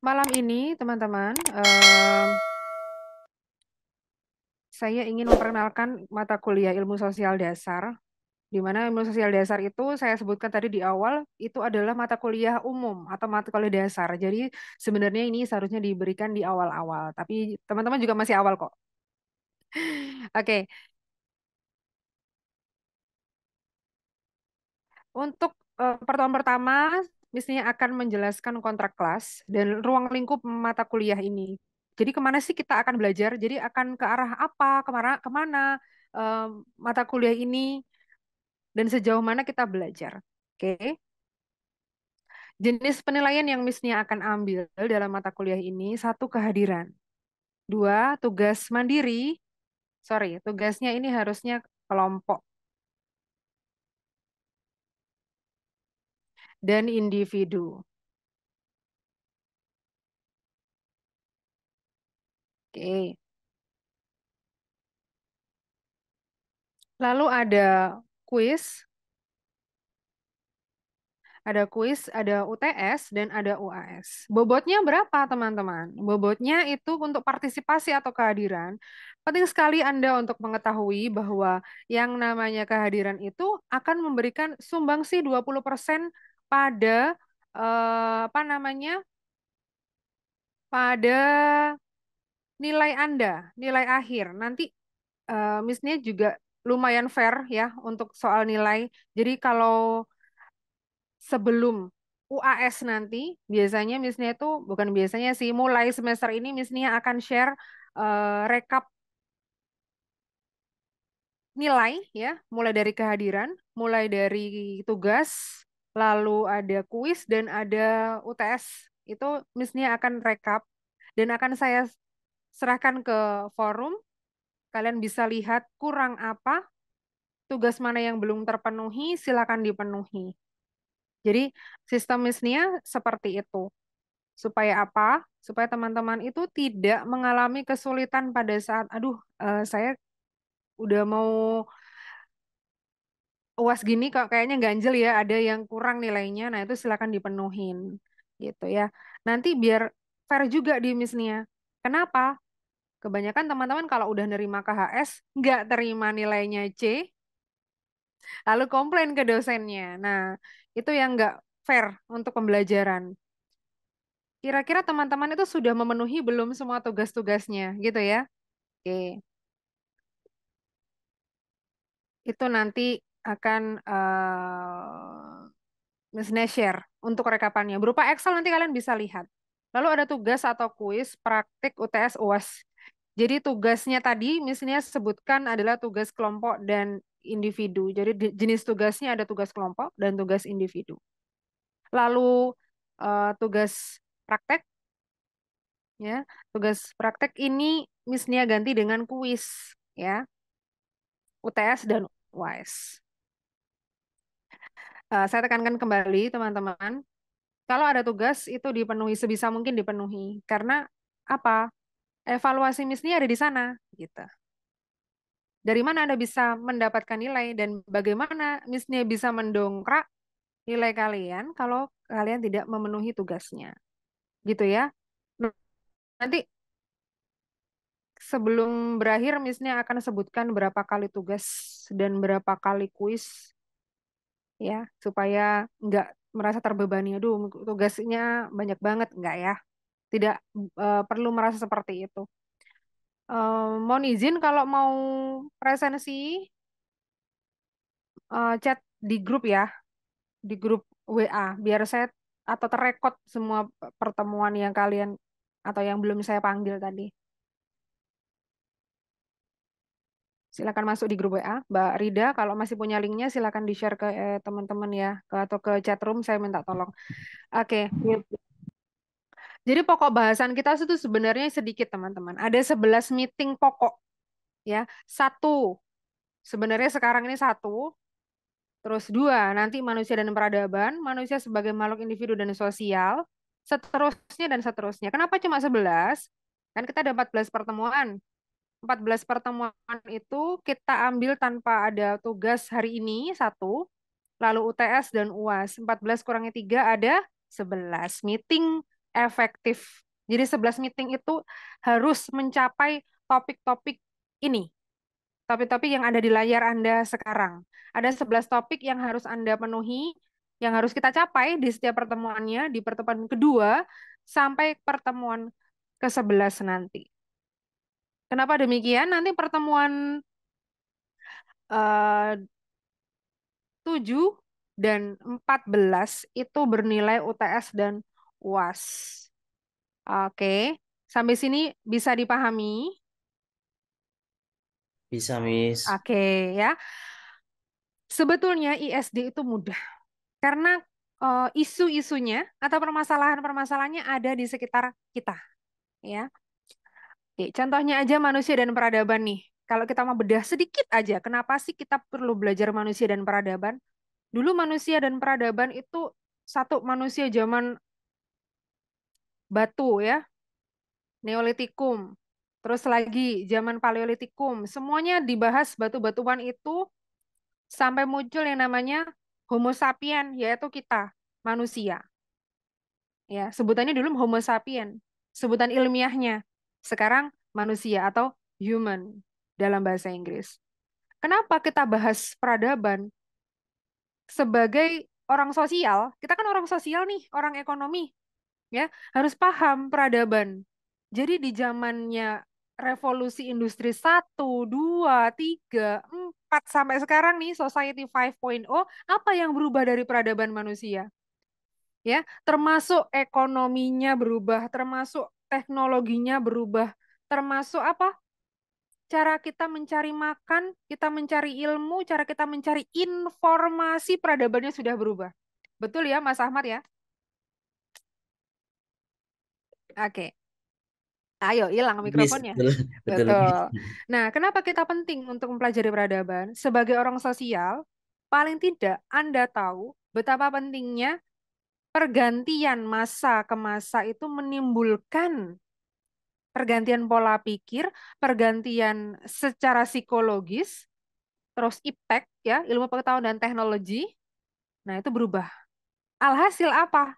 Malam ini, teman-teman, saya ingin memperkenalkan mata kuliah ilmu sosial dasar, di mana ilmu sosial dasar itu saya sebutkan tadi di awal, itu adalah mata kuliah umum atau mata kuliah dasar. Jadi sebenarnya ini seharusnya diberikan di awal-awal, tapi teman-teman juga masih awal kok. Oke, untuk pertemuan pertama, misalnya akan menjelaskan kontrak kelas dan ruang lingkup mata kuliah ini. Jadi kemana sih kita akan belajar? Jadi akan ke arah apa, kemana eh, mata kuliah ini, dan sejauh mana kita belajar. Oke, jenis penilaian yang misalnya akan ambil dalam mata kuliah ini, satu kehadiran, dua tugas mandiri, sorry, tugasnya ini harusnya kelompok dan individu. Oke, lalu kuis, ada UTS, dan ada UAS. Bobotnya berapa, teman-teman? Bobotnya itu untuk partisipasi atau kehadiran. Penting sekali Anda untuk mengetahui bahwa yang namanya kehadiran itu akan memberikan sumbangsi 20% pada apa namanya? Pada nilai Anda, nilai akhir. Nanti misalnya juga lumayan fair ya untuk soal nilai. Jadi kalau sebelum UAS nanti, biasanya misalnya itu bukan biasanya sih, mulai semester ini misalnya akan share rekap nilai ya, mulai dari kehadiran, mulai dari tugas, lalu ada kuis dan ada UTS. Itu misalnya akan rekap dan akan saya serahkan ke forum. Kalian bisa lihat kurang apa, tugas mana yang belum terpenuhi, silakan dipenuhi. Jadi sistemnya seperti itu. Supaya apa? Supaya teman-teman itu tidak mengalami kesulitan pada saat, aduh, saya udah mau UAS gini kok kayaknya ganjel ya, ada yang kurang nilainya. Nah, itu silakan dipenuhin gitu ya. Nanti biar fair juga di misnya. Kenapa? Kebanyakan teman-teman kalau udah nerima KHS nggak terima nilainya C, lalu komplain ke dosennya. Nah, itu yang nggak fair untuk pembelajaran. Kira-kira teman-teman itu sudah memenuhi belum semua tugas-tugasnya gitu ya? Oke, itu nanti akan misalnya share untuk rekapannya. Berupa Excel nanti kalian bisa lihat. Lalu ada tugas atau kuis, praktik, UTS, UAS. Jadi tugasnya tadi misalnya sebutkan adalah tugas kelompok dan individu. Jadi jenis tugasnya ada tugas kelompok dan tugas individu. Lalu tugas praktek ya. Tugas praktek ini misalnya ganti dengan kuis ya, UTS dan UAS. Saya tekankan kembali teman-teman, kalau ada tugas itu dipenuhi sebisa mungkin dipenuhi. Karena apa? Evaluasi misalnya ada di sana gitu. Dari mana Anda bisa mendapatkan nilai dan bagaimana misalnya bisa mendongkrak nilai kalian kalau kalian tidak memenuhi tugasnya. Gitu ya. Nanti sebelum berakhir misalnya akan sebutkan berapa kali tugas dan berapa kali kuis ya, supaya nggak merasa terbebani. Aduh, tugasnya banyak banget, nggak ya? Tidak perlu merasa seperti itu. Mohon izin kalau mau presensi, chat di grup ya, di grup WA, biar saya atau terrekod semua pertemuan yang kalian atau yang belum saya panggil tadi. Silakan masuk di grup WA, Mbak Rida. Kalau masih punya linknya, silakan di-share ke teman-teman ya, atau ke chat room. Saya minta tolong. Oke. Jadi pokok bahasan kita itu sebenarnya sedikit teman-teman. Ada 11 meeting pokok ya. Satu, sebenarnya sekarang ini satu. Terus dua, nanti manusia dan peradaban, manusia sebagai makhluk individu dan sosial, seterusnya dan seterusnya. Kenapa cuma 11? Kan kita ada 14 pertemuan. 14 pertemuan itu kita ambil tanpa ada tugas hari ini, satu. Lalu UTS dan UAS. 14 kurangi 3 ada 11 meeting efektif. Jadi 11 meeting itu harus mencapai topik-topik ini. Topik-topik yang ada di layar Anda sekarang. Ada 11 topik yang harus Anda penuhi, yang harus kita capai di setiap pertemuannya, di pertemuan kedua sampai pertemuan ke-11 nanti. Kenapa demikian? Nanti pertemuan 7 dan 14 itu bernilai UTS dan UAS. Oke, sampai sini bisa dipahami? Bisa, Miss. Oke, ya. Sebetulnya ISD itu mudah karena isu-isunya atau permasalahan-permasalahannya ada di sekitar kita, ya. Oke, contohnya aja manusia dan peradaban nih. Kalau kita mau bedah sedikit aja, kenapa sih kita perlu belajar manusia dan peradaban? Dulu manusia dan peradaban itu satu manusia zaman batu ya, Neolitikum. Terus lagi zaman Paleolitikum. Semuanya dibahas batu-batuan itu sampai muncul yang namanya Homo sapien, yaitu kita, manusia. Ya, sebutannya dulu Homo sapien, sebutan ilmiahnya. Sekarang manusia atau human dalam bahasa Inggris. Kenapa kita bahas peradaban? Sebagai orang sosial, kita kan orang sosial nih, orang ekonomi, ya, harus paham peradaban. Jadi di zamannya revolusi industri 1, 2, 3, 4 sampai sekarang nih Society 5.0, apa yang berubah dari peradaban manusia? Ya, termasuk ekonominya berubah, termasuk teknologinya berubah, termasuk apa? Cara kita mencari makan, kita mencari ilmu, cara kita mencari informasi peradabannya sudah berubah. Betul ya, Mas Ahmad ya? Oke. Ayo, hilang Miss, mikrofonnya. betul, betul, Miss. Betul. Nah, kenapa kita penting untuk mempelajari peradaban? Sebagai orang sosial, paling tidak Anda tahu betapa pentingnya pergantian masa ke masa itu menimbulkan pergantian pola pikir, pergantian secara psikologis, terus iptek ya, ilmu pengetahuan dan teknologi. Nah, itu berubah. Alhasil apa?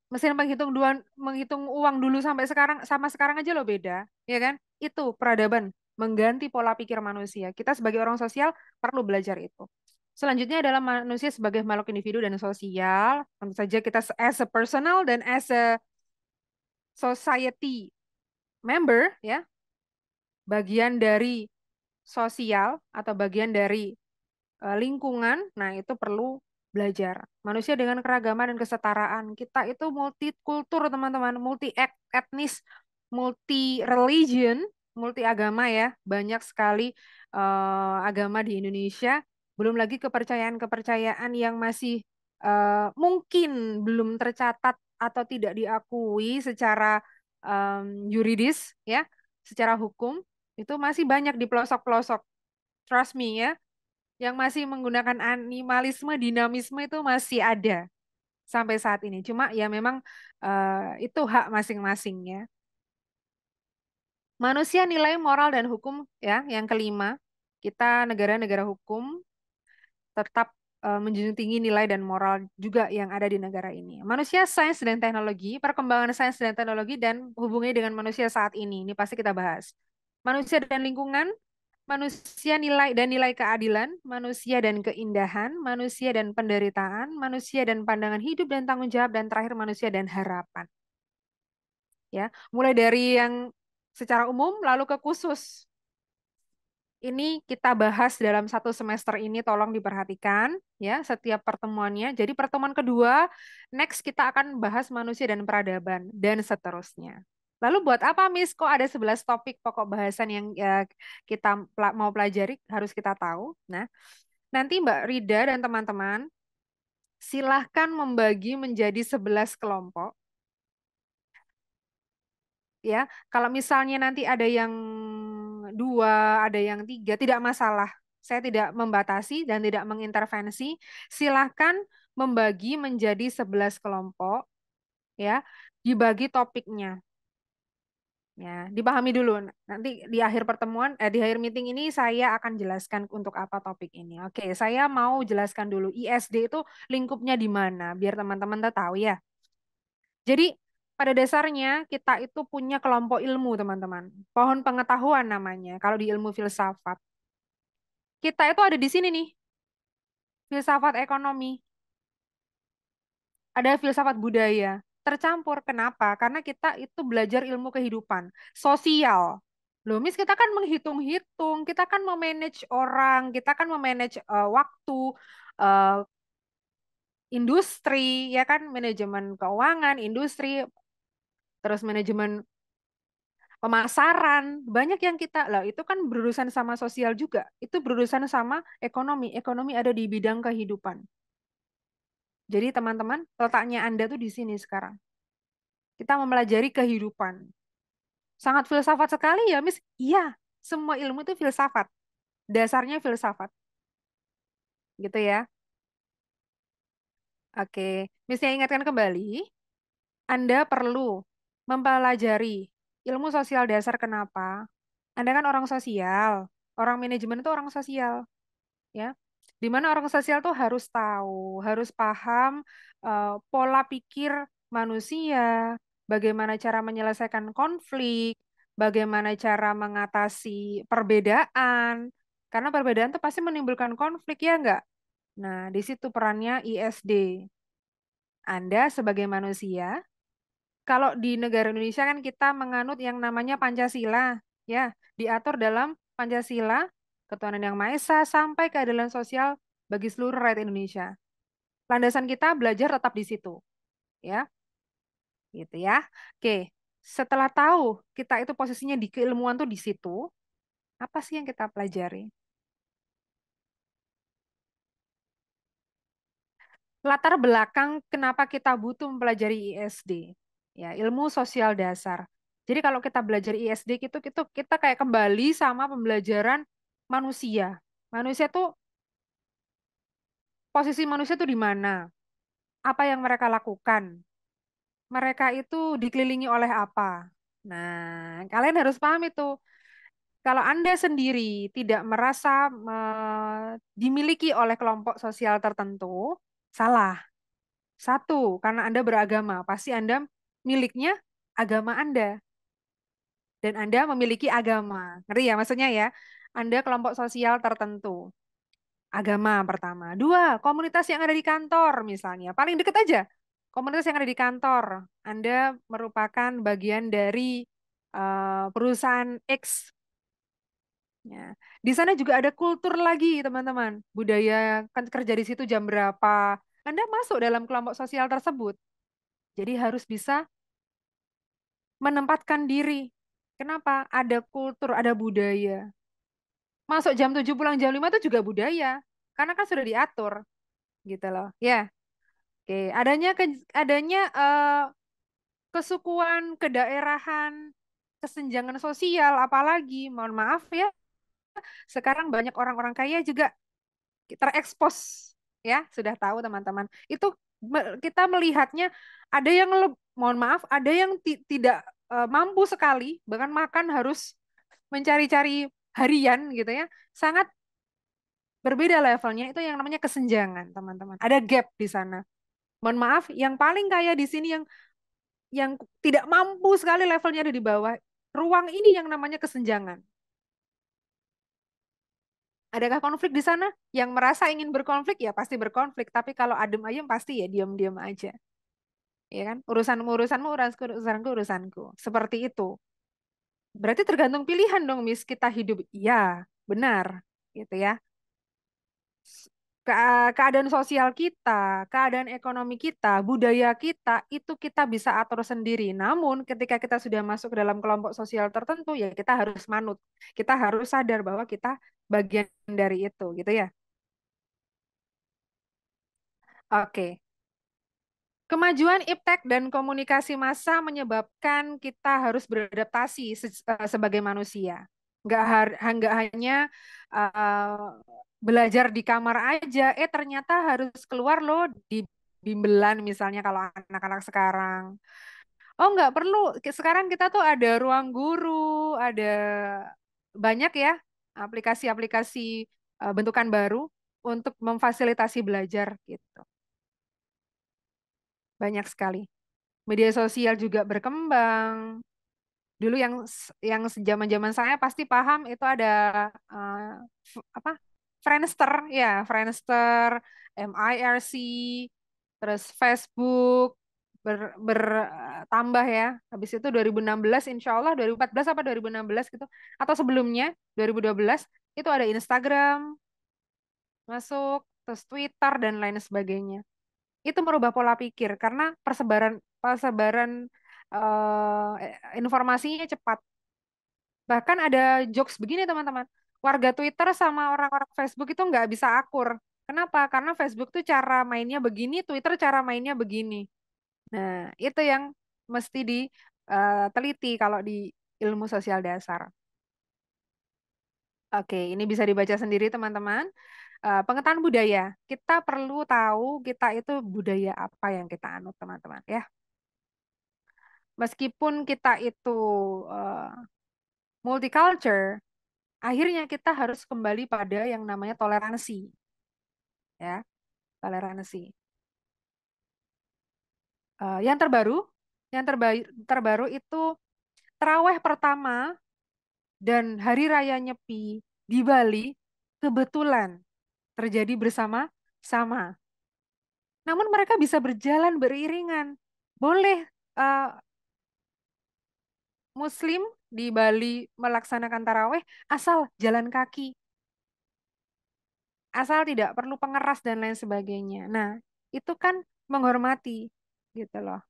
Mesin penghitung menghitung uang dulu sampai sekarang sama sekarang aja lo beda, ya kan? Itu peradaban, mengganti pola pikir manusia. Kita sebagai orang sosial perlu belajar itu. Selanjutnya adalah manusia sebagai makhluk individu dan sosial. Tentu saja kita as a personal dan as a society member ya, bagian dari sosial atau bagian dari lingkungan, nah itu perlu belajar. Manusia dengan keragaman dan kesetaraan. Kita itu multikultur, teman-teman, multi etnis, multi religion, multi agama ya. Banyak sekali agama di Indonesia. Belum lagi kepercayaan-kepercayaan yang masih mungkin belum tercatat atau tidak diakui secara yuridis ya, secara hukum itu masih banyak di pelosok-pelosok. Trust me ya, yang masih menggunakan animalisme, dinamisme itu masih ada sampai saat ini. Cuma ya memang itu hak masing-masing ya. Manusia nilai moral dan hukum ya. Yang kelima, kita negara-negara hukum tetap menjunjung tinggi nilai dan moral juga yang ada di negara ini. Manusia, sains dan teknologi, perkembangan sains dan teknologi dan hubungannya dengan manusia saat ini. Ini pasti kita bahas. Manusia dan lingkungan, manusia nilai dan nilai keadilan, manusia dan keindahan, manusia dan penderitaan, manusia dan pandangan hidup dan tanggung jawab, dan terakhir manusia dan harapan. Ya, mulai dari yang secara umum lalu ke khusus. Ini kita bahas dalam satu semester ini, tolong diperhatikan ya setiap pertemuannya. Jadi pertemuan kedua, next kita akan bahas manusia dan peradaban dan seterusnya. Lalu buat apa Miss? Kok ada 11 topik pokok bahasan yang kita mau pelajari harus kita tahu. Nah, nanti Mbak Rida dan teman-teman silahkan membagi menjadi 11 kelompok. Ya, kalau misalnya nanti ada yang dua, ada yang tiga, tidak masalah. Saya tidak membatasi dan tidak mengintervensi. Silahkan membagi menjadi 11 kelompok, ya, dibagi topiknya. Ya, dipahami dulu. Nanti di akhir pertemuan, di akhir meeting ini saya akan jelaskan untuk apa topik ini. Oke, saya mau jelaskan dulu ISD itu lingkupnya di mana, biar teman-teman tahu ya. Jadi pada dasarnya kita itu punya kelompok ilmu, teman-teman. Pohon pengetahuan namanya kalau di ilmu filsafat. Kita itu ada di sini nih, filsafat ekonomi, ada filsafat budaya, tercampur. Kenapa? Karena kita itu belajar ilmu kehidupan, sosial. Loh, Miss, kita kan menghitung-hitung, kita kan memanage orang, kita kan memanage waktu, eh, industri, ya kan, manajemen keuangan, industri, terus manajemen pemasaran, banyak yang kita, lah itu kan berurusan sama sosial juga, itu berurusan sama ekonomi, ekonomi ada di bidang kehidupan. Jadi teman-teman, letaknya Anda tuh di sini sekarang. Kita mempelajari kehidupan. Sangat filsafat sekali ya, Miss. Iya, semua ilmu itu filsafat. Dasarnya filsafat. Gitu ya. Oke. Miss, saya ingatkan kembali, Anda perlu mempelajari ilmu sosial dasar. Kenapa? Anda kan orang sosial. Orang manajemen itu orang sosial. Ya, di mana orang sosial tuh harus tahu, harus paham pola pikir manusia, bagaimana cara menyelesaikan konflik, bagaimana cara mengatasi perbedaan, karena perbedaan tuh pasti menimbulkan konflik ya enggak? Nah, di situ perannya ISD. Anda sebagai manusia, kalau di negara Indonesia kan kita menganut yang namanya Pancasila, ya, diatur dalam Pancasila, ketuhanan yang Maha Esa sampai keadilan sosial bagi seluruh rakyat Indonesia. Landasan kita belajar tetap di situ, ya, gitu ya. Oke, setelah tahu kita itu posisinya di keilmuan tuh di situ, apa sih yang kita pelajari? Latar belakang kenapa kita butuh mempelajari ISD, ya, ilmu sosial dasar. Jadi kalau kita belajar ISD kita kayak kembali sama pembelajaran manusia. Manusia tuh posisi manusia tuh di mana? Apa yang mereka lakukan? Mereka itu dikelilingi oleh apa? Nah, kalian harus paham itu. Kalau Anda sendiri tidak merasa dimiliki oleh kelompok sosial tertentu, salah. Satu, karena Anda beragama, pasti Anda miliknya agama Anda dan Anda memiliki agama. Ngerti ya maksudnya ya? Anda kelompok sosial tertentu. Agama pertama. Dua, komunitas yang ada di kantor misalnya. Paling deket aja. Komunitas yang ada di kantor. Anda merupakan bagian dari perusahaan X. Ya. Di sana juga ada kultur lagi, teman-teman. Budaya kan kerja di situ jam berapa. Anda masuk dalam kelompok sosial tersebut. Jadi harus bisa menempatkan diri. Kenapa? Ada kultur, ada budaya. Masuk jam 7 pulang jam 5 itu juga budaya. Karena kan sudah diatur gitu loh. Ya. Oke, adanya kesukuan, kedaerahan, kesenjangan sosial apalagi, mohon maaf ya, sekarang banyak orang-orang kaya juga terekspos ya, sudah tahu teman-teman. Itu kita melihatnya ada yang mohon maaf, ada yang tidak mampu sekali, bahkan makan harus mencari-cari harian gitu ya. Sangat berbeda levelnya, itu yang namanya kesenjangan, teman-teman. Ada gap di sana. Mohon maaf, yang paling kaya di sini yang tidak mampu sekali levelnya ada di bawah. Ruang ini yang namanya kesenjangan. Adakah konflik di sana? Yang merasa ingin berkonflik ya pasti berkonflik. Tapi kalau adem ayem pasti ya diam-diam aja. Ya kan? Urusanmu urusanmu, urusanku urusanku. Seperti itu. Berarti tergantung pilihan dong, Miss. Kita hidup. Iya, benar. Gitu ya. Keadaan sosial kita, keadaan ekonomi kita, budaya kita, itu kita bisa atur sendiri. Namun ketika kita sudah masuk ke dalam kelompok sosial tertentu, ya kita harus manut. Kita harus sadar bahwa kita bagian dari itu, gitu ya. Oke. Kemajuan iptek dan komunikasi massa menyebabkan kita harus beradaptasi sebagai manusia. Nggak hanya eh, belajar di kamar aja, ternyata harus keluar loh di bimbel misalnya kalau anak-anak sekarang. Oh nggak perlu, sekarang kita tuh ada ruang guru, ada banyak ya aplikasi-aplikasi bentukan baru untuk memfasilitasi belajar gitu. Banyak sekali. media sosial juga berkembang. Dulu yang zaman-zaman saya pasti paham itu ada apa? Friendster ya, Friendster, MIRC, terus Facebook bertambah ya. Habis itu 2016 insya Allah 2014 apa 2016 gitu atau sebelumnya 2012 itu ada Instagram masuk, terus Twitter dan lain sebagainya. Itu merubah pola pikir karena persebaran persebaran informasinya cepat. Bahkan ada jokes begini teman-teman. Warga Twitter sama orang-orang Facebook itu nggak bisa akur. Kenapa? Karena Facebook tuh cara mainnya begini, Twitter cara mainnya begini. Nah, itu yang mesti diteliti kalau di ilmu sosial dasar. Oke, ini bisa dibaca sendiri teman-teman. Pengetahuan budaya. Kita perlu tahu kita itu budaya apa yang kita anut teman-teman ya. Meskipun kita itu uh, multicultural, akhirnya kita harus kembali pada yang namanya toleransi, ya, toleransi. Yang terbaru, yang terbaru itu Taraweh pertama dan Hari Raya Nyepi di Bali kebetulan terjadi bersama-sama. Namun mereka bisa berjalan beriringan. Boleh eh, Muslim di Bali melaksanakan taraweh asal jalan kaki, asal tidak perlu pengeras dan lain sebagainya. Nah, itu kan menghormati gitu loh.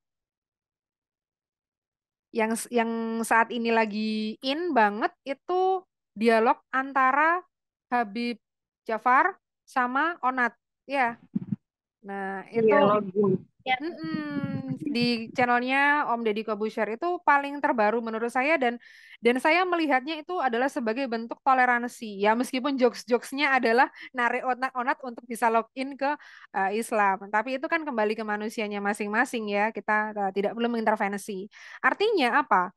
Yang saat ini lagi in banget itu dialog antara Habib Jafar sama Onat. Ya, nah itu Iya, login. Ya. di channelnya Om Deddy Corbuzier itu paling terbaru menurut saya dan saya melihatnya itu adalah sebagai bentuk toleransi ya meskipun jokes-jokesnya adalah narik onat-onat untuk bisa login ke Islam tapi itu kan kembali ke manusianya masing-masing ya kita tidak perlu mengintervensi artinya apa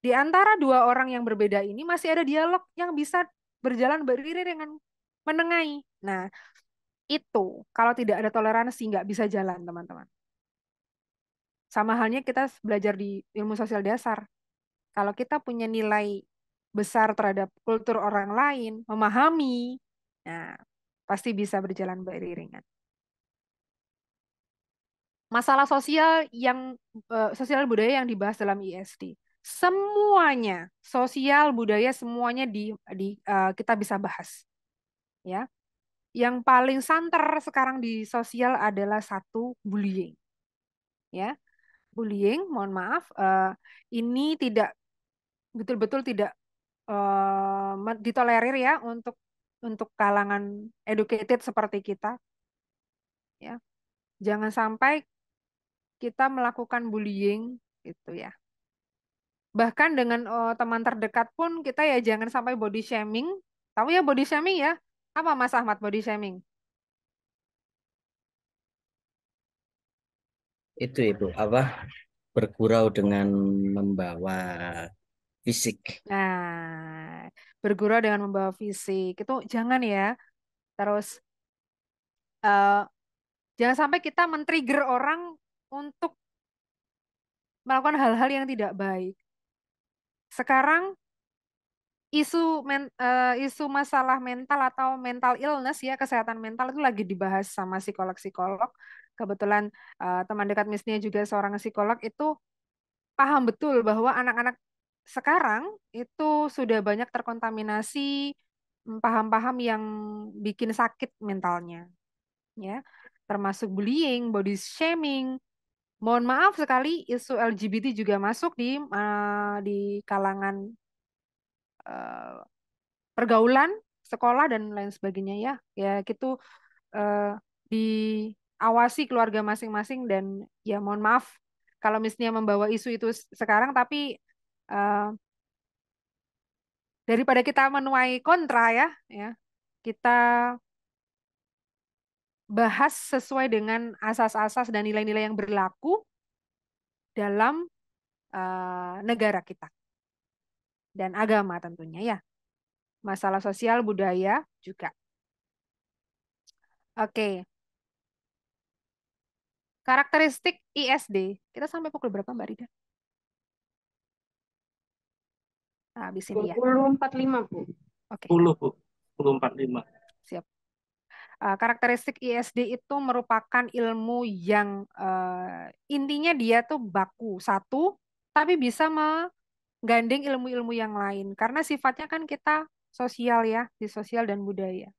di antara dua orang yang berbeda ini masih ada dialog yang bisa berjalan beriring dengan menengahi nah itu kalau tidak ada toleransi nggak bisa jalan teman-teman. Sama halnya kita belajar di ilmu sosial dasar. Kalau kita punya nilai besar terhadap kultur orang lain, memahami, nah, pasti bisa berjalan beriringan. Masalah sosial budaya yang dibahas dalam ISD. Semuanya, sosial budaya semuanya kita bisa bahas, ya. Yang paling santer sekarang di sosial adalah satu bullying, ya. Bullying, mohon maaf, ini tidak betul-betul tidak ditolerir ya untuk kalangan educated seperti kita ya. Jangan sampai kita melakukan bullying gitu ya. Bahkan dengan teman terdekat pun kita ya jangan sampai body shaming. Tahu ya body shaming ya? Apa Mas Ahmad body shaming? Itu Ibu, apa? Bergurau dengan membawa fisik. Nah, bergurau dengan membawa fisik itu jangan ya. Terus eh, jangan sampai kita men-trigger orang untuk melakukan hal-hal yang tidak baik. Sekarang isu masalah mental atau mental illness ya kesehatan mental itu lagi dibahas sama psikolog-psikolog. Kebetulan teman dekat Misnia juga seorang psikolog itu paham betul bahwa anak-anak sekarang itu sudah banyak terkontaminasi paham-paham yang bikin sakit mentalnya ya termasuk bullying, body shaming. Mohon maaf sekali isu LGBT juga masuk di kalangan eh, pergaulan, sekolah dan lain sebagainya ya. Ya gitu eh, diawasi keluarga masing-masing dan ya mohon maaf kalau misalnya membawa isu itu sekarang tapi eh, daripada kita menuai kontra ya kita bahas sesuai dengan asas-asas dan nilai-nilai yang berlaku dalam negara kita dan agama tentunya ya. Masalah sosial budaya juga. Oke. Karakteristik ISD. Kita sampai pukul berapa, Mbak Rida? Nah, habis ini ya. 10.45, Bu. Oke, 10, Bu. 10.45. siap. Karakteristik ISD itu merupakan ilmu yang intinya dia tuh baku satu, tapi bisa menggandeng ilmu-ilmu yang lain. Karena sifatnya kan kita sosial ya, di sosial dan budaya.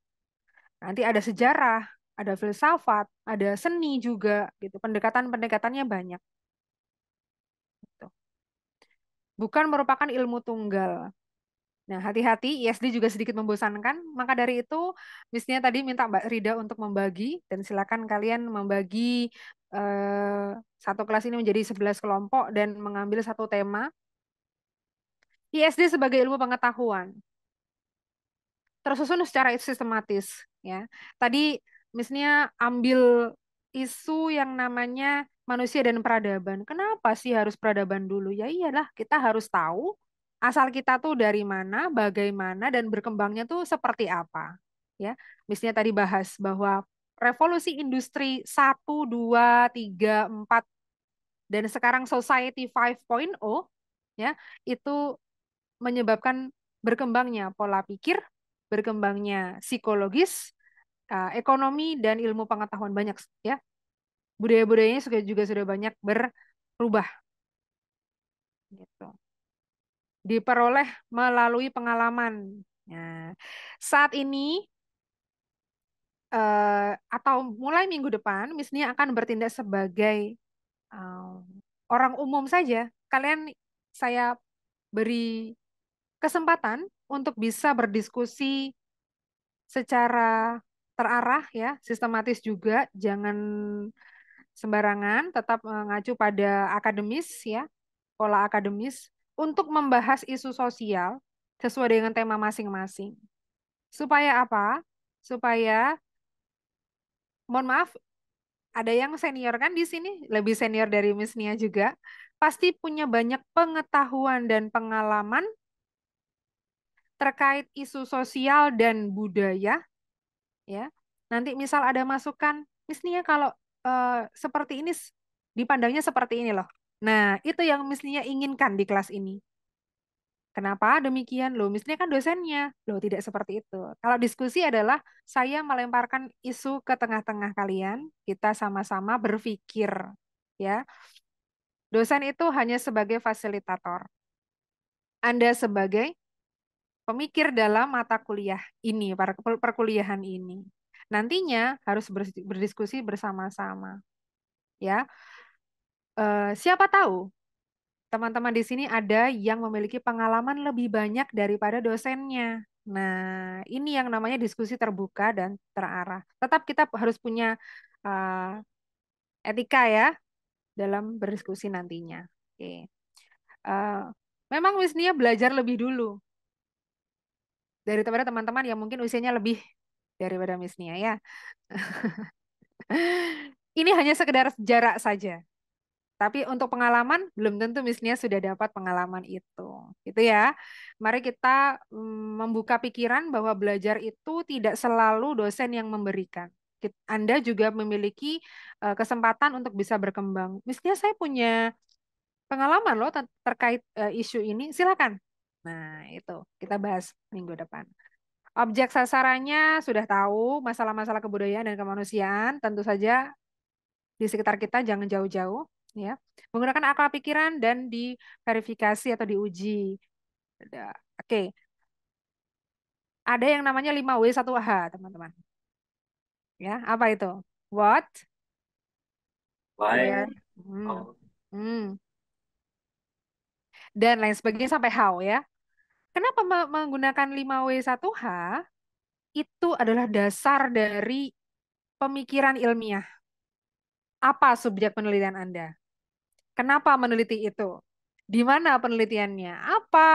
Nanti ada sejarah, ada filsafat, ada seni juga gitu. Pendekatan-pendekatannya banyak. Gitu. Bukan merupakan ilmu tunggal. Nah, hati-hati, ISD juga sedikit membosankan. Maka dari itu, misalnya tadi minta Mbak Rida untuk membagi, dan silakan kalian membagi satu kelas ini menjadi 11 kelompok dan mengambil satu tema. ISD sebagai ilmu pengetahuan, tersusun secara sistematis. Ya, tadi misalnya ambil isu yang namanya manusia dan peradaban. Kenapa sih harus peradaban dulu? Ya iyalah, kita harus tahu asal kita tuh dari mana, bagaimana, dan berkembangnya tuh seperti apa. Ya, misalnya tadi bahas bahwa revolusi industri 1, 2, 3, 4 dan sekarang society 5.0 ya, itu menyebabkan berkembangnya pola pikir, berkembangnya psikologis, ekonomi dan ilmu pengetahuan banyak ya. Budaya-budayanya juga sudah banyak berubah gitu. Diperoleh melalui pengalaman. Nah, saat ini atau mulai minggu depan, misalnya akan bertindak sebagai orang umum saja. Kalian saya beri kesempatan untuk bisa berdiskusi secara terarah ya, sistematis juga, jangan sembarangan, tetap mengacu pada akademis ya, pola akademis untuk membahas isu sosial sesuai dengan tema masing-masing. Supaya apa? Supaya, mohon maaf, ada yang senior kan di sini, lebih senior dari Miss Nia juga, pasti punya banyak pengetahuan dan pengalaman terkait isu sosial dan budaya ya. Nanti misal ada masukan, Miss Nia kalau seperti ini dipandangnya seperti ini loh. Nah, itu yang Miss Nia inginkan di kelas ini. Kenapa demikian? Loh, Miss Nia kan dosennya. Loh, tidak seperti itu. Kalau diskusi adalah saya melemparkan isu ke tengah-tengah kalian, kita sama-sama berpikir. Ya, dosen itu hanya sebagai fasilitator. Anda sebagai pemikir dalam mata kuliah ini, perkuliahan ini. Nantinya harus berdiskusi bersama-sama, ya. Siapa tahu teman-teman di sini ada yang memiliki pengalaman lebih banyak daripada dosennya. Nah, ini yang namanya diskusi terbuka dan terarah. Tetap kita harus punya uh, etika ya dalam berdiskusi nantinya. Oke. Uh, Memang Wisnia belajar lebih dulu daripada teman-teman yang mungkin usianya lebih daripada Miss Nia ya. Ini hanya sekedar jarak saja. Tapi untuk pengalaman, belum tentu Miss Nia sudah dapat pengalaman itu. Gitu ya. Mari kita membuka pikiran bahwa belajar itu tidak selalu dosen yang memberikan. Anda juga memiliki kesempatan untuk bisa berkembang. Miss Nia, saya punya pengalaman loh terkait isu ini. Silakan. Nah, itu kita bahas minggu depan. Objek sasarannya sudah tahu, masalah-masalah kebudayaan dan kemanusiaan, tentu saja di sekitar kita jangan jauh-jauh, ya. Menggunakan akal pikiran dan diverifikasi atau diuji. Oke, ada yang namanya 5W1H, teman-teman. Ya, apa itu? What, Why? where, hmm, Oh. hmm, dan lain sebagainya sampai how ya. Kenapa menggunakan 5W1H? Itu adalah dasar dari pemikiran ilmiah. Apa subjek penelitian Anda? Kenapa meneliti itu? Di mana penelitiannya? Apa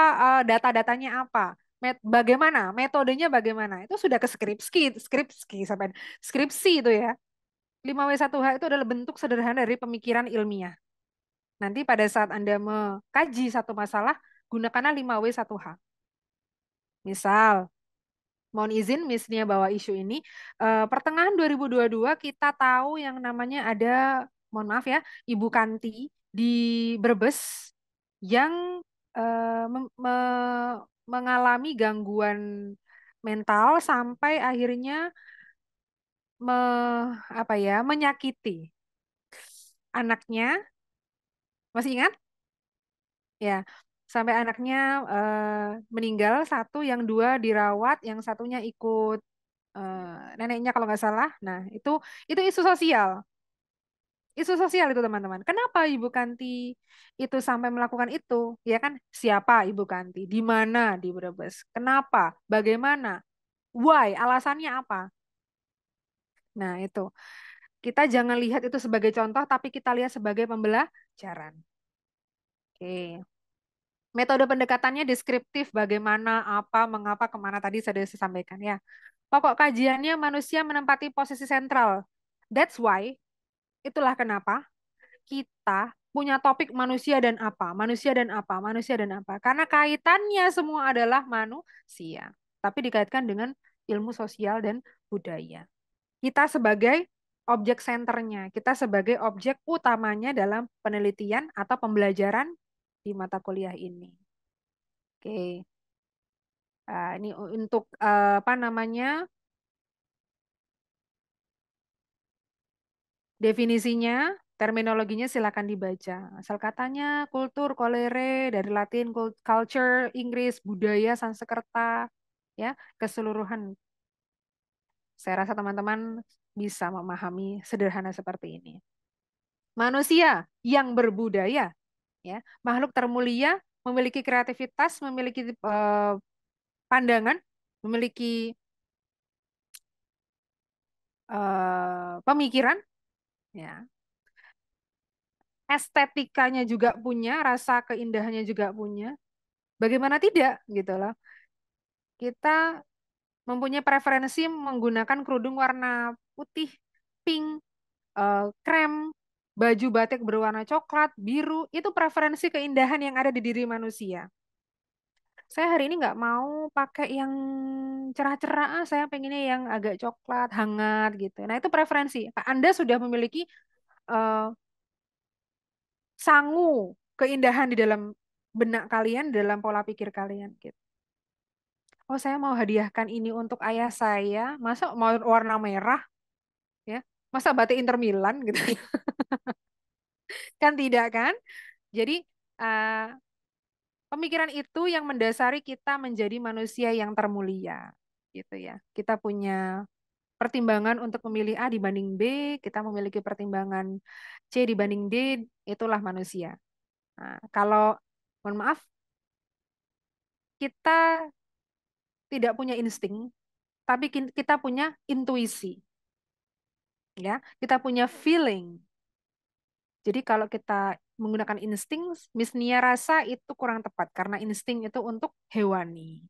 data-datanya apa? Bagaimana? Metodenya bagaimana? Itu sudah ke skripsi sampai skripsi itu ya. 5W1H itu adalah bentuk sederhana dari pemikiran ilmiah. Nanti pada saat Anda mengkaji satu masalah, gunakanlah 5W1H. Misal, mohon izin misalnya bawa isu ini, pertengahan 2022 kita tahu yang namanya ada mohon maaf ya, Ibu Kanti di Brebes yang mengalami gangguan mental sampai akhirnya me, apa ya, menyakiti anaknya. Masih ingat? Ya, sampai anaknya meninggal satu, yang dua dirawat, yang satunya ikut neneknya kalau nggak salah. Nah, itu isu sosial. Isu sosial itu teman-teman. Kenapa Ibu Kanti itu sampai melakukan itu? Ya kan? Siapa Ibu Kanti? Di mana di Brebes? Kenapa? Bagaimana? Why? Alasannya apa? Nah, itu. Kita jangan lihat itu sebagai contoh, tapi kita lihat sebagai pembelajaran. Oke. Metode pendekatannya deskriptif, bagaimana, apa, mengapa, kemana tadi sudah saya sampaikan ya. Pokok kajiannya manusia menempati posisi sentral. That's why, itulah kenapa kita punya topik manusia dan apa, manusia dan apa, manusia dan apa. Karena kaitannya semua adalah manusia. Tapi dikaitkan dengan ilmu sosial dan budaya. Kita sebagai objek senternya, kita sebagai objek utamanya dalam penelitian atau pembelajaran di mata kuliah ini. Oke. Ini untuk apa namanya, definisinya, terminologinya silakan dibaca. Asal katanya kultur, kolere, dari Latin, culture, Inggris, budaya, Sanskerta, ya, keseluruhan. Saya rasa teman-teman bisa memahami sederhana seperti ini. Manusia yang berbudaya, ya, makhluk termulia, memiliki kreativitas, memiliki pandangan, memiliki pemikiran, ya, estetikanya juga punya, rasa keindahannya juga punya. Bagaimana tidak gitu loh. Kita mempunyai preferensi menggunakan kerudung warna putih, pink, krem, baju batik berwarna coklat, biru, itu preferensi keindahan yang ada di diri manusia. Saya hari ini nggak mau pakai yang cerah-cerah, saya pengennya yang agak coklat, hangat gitu. Nah itu preferensi. Anda sudah memiliki eh, sangu keindahan di dalam benak kalian, di dalam pola pikir kalian gitu. Oh, saya mau hadiahkan ini untuk ayah saya. Masa mau warna merah ya? Masa batik Inter Milan gitu. Kan tidak kan? Jadi uh, pemikiran itu yang mendasari kita menjadi manusia yang termulia gitu ya. Kita punya pertimbangan untuk memilih A dibanding B, kita memiliki pertimbangan C dibanding D, itulah manusia. Nah, kalau mohon maaf, kita tidak punya insting, tapi kita punya intuisi, ya. Kita punya feeling. Jadi kalau kita menggunakan insting, misnia rasa itu kurang tepat karena insting itu untuk hewani,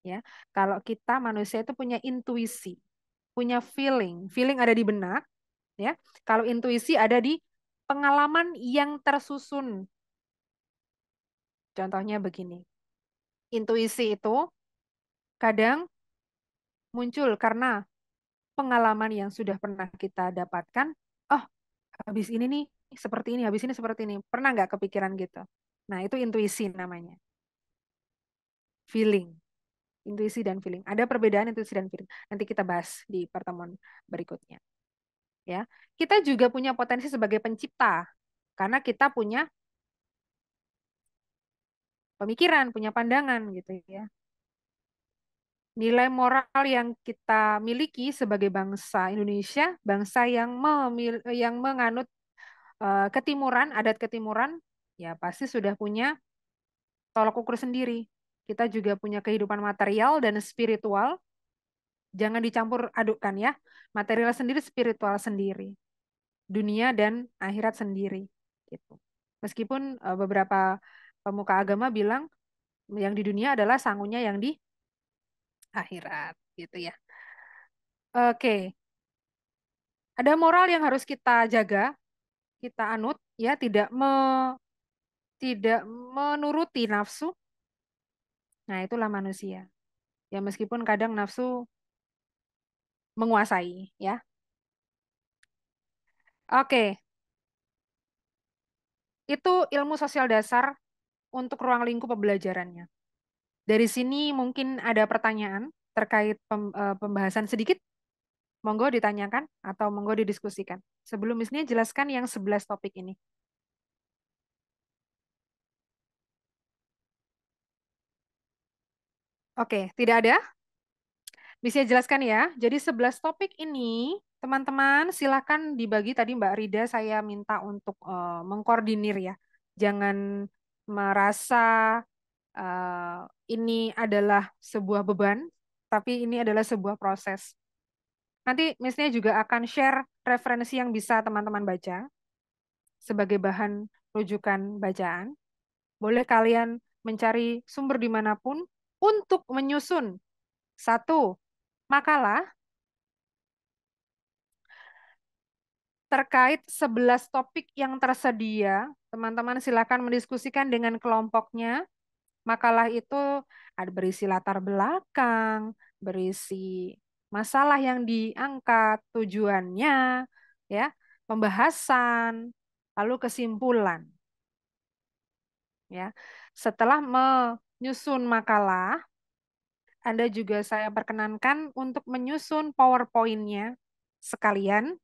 ya. Kalau kita manusia itu punya intuisi, punya feeling. Feeling ada di benak, ya. Kalau intuisi ada di pengalaman yang tersusun. Contohnya begini. Intuisi itu kadang muncul karena pengalaman yang sudah pernah kita dapatkan. Oh, habis ini nih seperti ini, habis ini seperti ini. Pernah nggak kepikiran gitu? Nah, itu intuisi namanya. Feeling. Intuisi dan feeling. Ada perbedaan intuisi dan feeling. Nanti kita bahas di pertemuan berikutnya. Ya, kita juga punya potensi sebagai pencipta karena kita punya pemikiran, punya pandangan gitu ya. Nilai moral yang kita miliki sebagai bangsa Indonesia, bangsa yang menganut ketimuran, adat ketimuran, ya pasti sudah punya tolok ukur sendiri. Kita juga punya kehidupan material dan spiritual. Jangan dicampur adukkan ya. Material sendiri, spiritual sendiri. Dunia dan akhirat sendiri. Gitu. Meskipun beberapa pemuka agama bilang yang di dunia adalah sangunya yang di akhirat. Gitu ya. Oke. Ada moral yang harus kita jaga, kita anut, ya tidak menuruti nafsu. Nah, itulah manusia. Ya meskipun kadang nafsu menguasai ya. Oke, Itu ilmu sosial dasar untuk ruang lingkup pembelajarannya. Dari sini mungkin ada pertanyaan terkait pembahasan sedikit. Monggo ditanyakan atau monggo didiskusikan. Sebelum Miss Nia jelaskan yang 11 topik ini. Oke, tidak ada? Bisa jelaskan ya. Jadi 11 topik ini, teman-teman silakan dibagi. Tadi Mbak Rida saya minta untuk mengkoordinir ya. Jangan merasa ini adalah sebuah beban, tapi ini adalah sebuah proses. Nanti Miss-nya juga akan share referensi yang bisa teman-teman baca sebagai bahan rujukan bacaan. Boleh kalian mencari sumber dimanapun untuk menyusun satu makalah terkait 11 topik yang tersedia. Teman-teman silakan mendiskusikan dengan kelompoknya. Makalah itu ada berisi latar belakang, berisi masalah yang diangkat, tujuannya, ya, pembahasan, lalu kesimpulan. Ya, setelah menyusun makalah, Anda juga saya perkenankan untuk menyusun PowerPoint-nya sekalian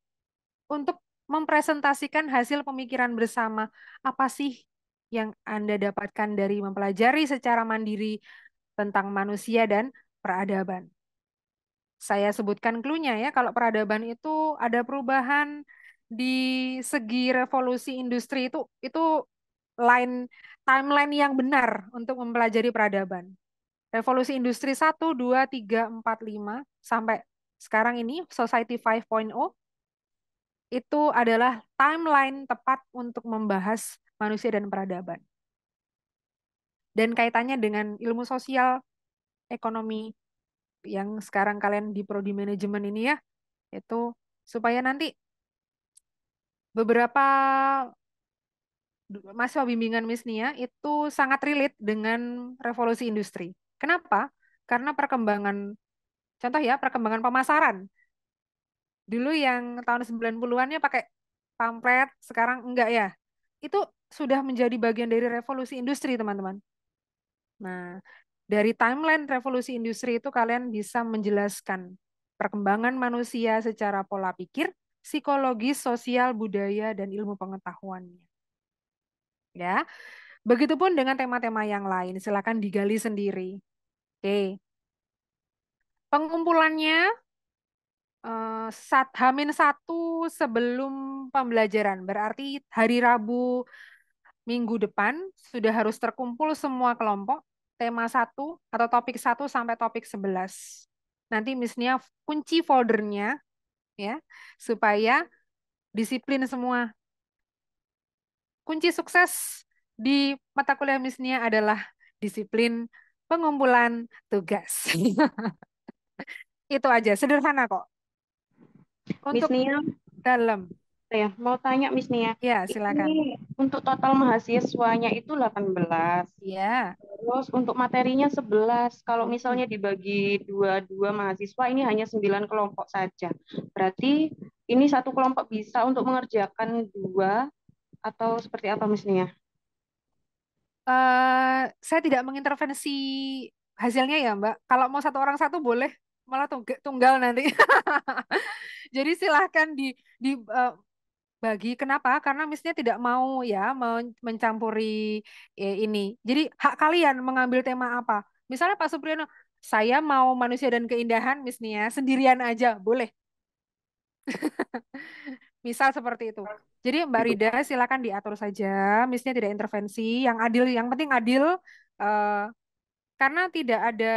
untuk mempresentasikan hasil pemikiran bersama. Apa sih yang Anda dapatkan dari mempelajari secara mandiri tentang manusia dan peradaban? Saya sebutkan clue-nya ya, kalau peradaban itu ada perubahan di segi revolusi industri itu timeline yang benar untuk mempelajari peradaban. Revolusi industri 1, 2, 3, 4, 5 sampai sekarang ini Society 5.0 itu adalah timeline tepat untuk membahas manusia dan peradaban. Dan kaitannya dengan ilmu sosial, ekonomi yang sekarang kalian di prodi manajemen ini ya, itu supaya nanti beberapa mahasiswa bimbingan Miss Nia itu sangat relate dengan revolusi industri. Kenapa? Karena perkembangan, contoh ya, perkembangan pemasaran. Dulu yang tahun 90-annya pakai pamflet, sekarang enggak ya. Itu sudah menjadi bagian dari revolusi industri, teman-teman. Nah, dari timeline revolusi industri itu kalian bisa menjelaskan perkembangan manusia secara pola pikir, psikologis, sosial, budaya, dan ilmu pengetahuannya. Ya, begitupun dengan tema-tema yang lain. Silakan digali sendiri. Oke. Pengumpulannya H-1 sebelum pembelajaran. Berarti hari Rabu minggu depan sudah harus terkumpul semua kelompok tema 1 atau topik 1 sampai topik 11. Nanti Miss-nya kunci foldernya ya supaya disiplin semua. Kunci sukses di mata kuliah Miss-nya adalah disiplin pengumpulan tugas. Itu aja, sederhana kok. Miss Untuk Nia, dalam, saya mau tanya Miss Nia, ya silakan. ini untuk total mahasiswanya itu 18. Ya. Terus untuk materinya 11. Kalau Hmm. misalnya dibagi dua mahasiswa ini hanya 9 kelompok saja. Berarti ini satu kelompok bisa untuk mengerjakan 2 atau seperti apa Miss Nia? Saya tidak mengintervensi hasilnya ya, Mbak. Kalau mau satu orang satu boleh, malah tunggal nanti. Jadi silahkan dibagi. Kenapa? Karena misalnya tidak mau ya mencampuri ini. Jadi hak kalian mengambil tema apa. Misalnya Pak Supriyono, saya mau manusia dan keindahan, Miss Nia, sendirian aja, boleh. Misal seperti itu. Jadi Mbak Rida silakan diatur saja, Missnya tidak intervensi, yang adil, yang penting adil, eh, karena tidak ada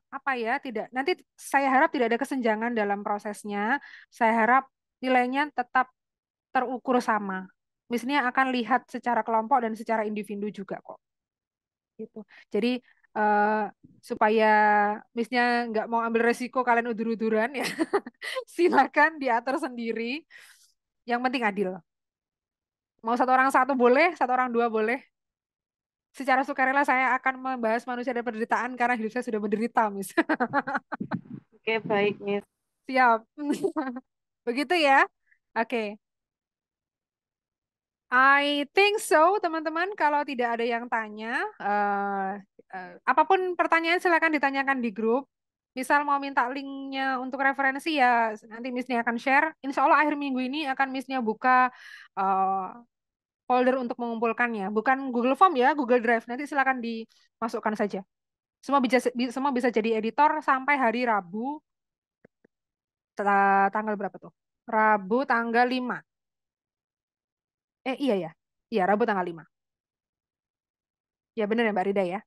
apa ya, tidak nanti saya harap tidak ada kesenjangan dalam prosesnya. Saya harap nilainya tetap terukur sama. Missnya akan lihat secara kelompok dan secara individu juga kok. Gitu. Jadi eh, supaya Missnya nggak mau ambil resiko kalian udur-uduran ya, silakan diatur sendiri. Yang penting adil. Mau satu orang satu boleh, satu orang dua boleh. Secara sukarela saya akan membahas manusia dan penderitaan karena hidup saya sudah menderita, Miss. Oke, baik Miss. Siap. Begitu ya. Oke. I think so, teman-teman. Kalau tidak ada yang tanya, apapun pertanyaan silakan ditanyakan di grup. Misal mau minta linknya untuk referensi ya, nanti Miss Nia akan share. Insya Allah akhir minggu ini akan Miss Nia buka eh, folder untuk mengumpulkannya. Bukan Google Form ya, Google Drive. Nanti silakan dimasukkan saja. Semua bisa jadi editor sampai hari Rabu, tanggal berapa tuh? Rabu tanggal 5. Iya ya. Iya, Rabu tanggal 5. Ya benar ya Mbak Rida ya.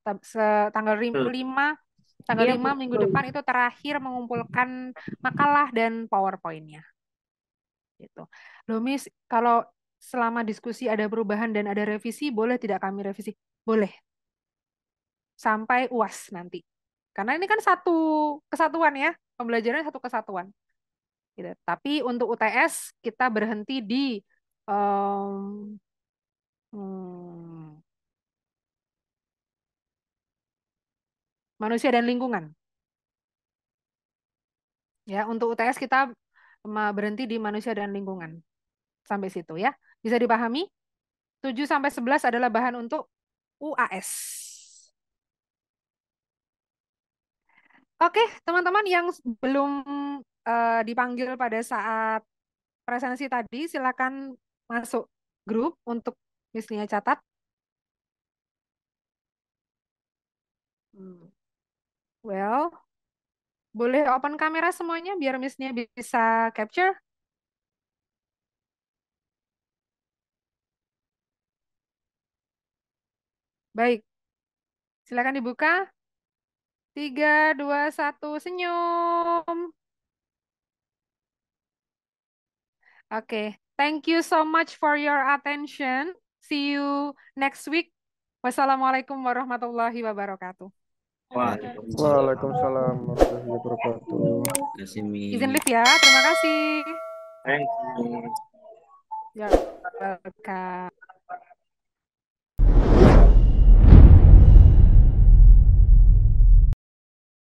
Tanggal 5 tanggal Iya, 5 minggu betul. depan itu terakhir mengumpulkan makalah dan PowerPoint-nya gitu. Loh Miss, kalau selama diskusi ada perubahan dan ada revisi, boleh tidak kami revisi? Boleh. Sampai UAS nanti. Karena ini kan satu kesatuan ya, pembelajarannya satu kesatuan. Gitu. Tapi untuk UTS kita berhenti di em, hmm, manusia dan lingkungan. Ya, untuk UTS kita berhenti di manusia dan lingkungan. Sampai situ ya. Bisa dipahami? 7 sampai 11 adalah bahan untuk UAS. Oke, teman-teman yang belum dipanggil pada saat presensi tadi, silakan masuk grup untuk misalnya catat. Well, boleh open kamera semuanya biar Miss-nya bisa capture. Baik, silakan dibuka. 3, 2, 1, senyum. Oke, thank you so much for your attention. See you next week. Wassalamualaikum warahmatullahi wabarakatuh. Waalaikumsalam warahmatullahi wabarakatuh. Terima kasih, Izin Mi. lift ya, terima kasih. Thank you. Ya, welcome.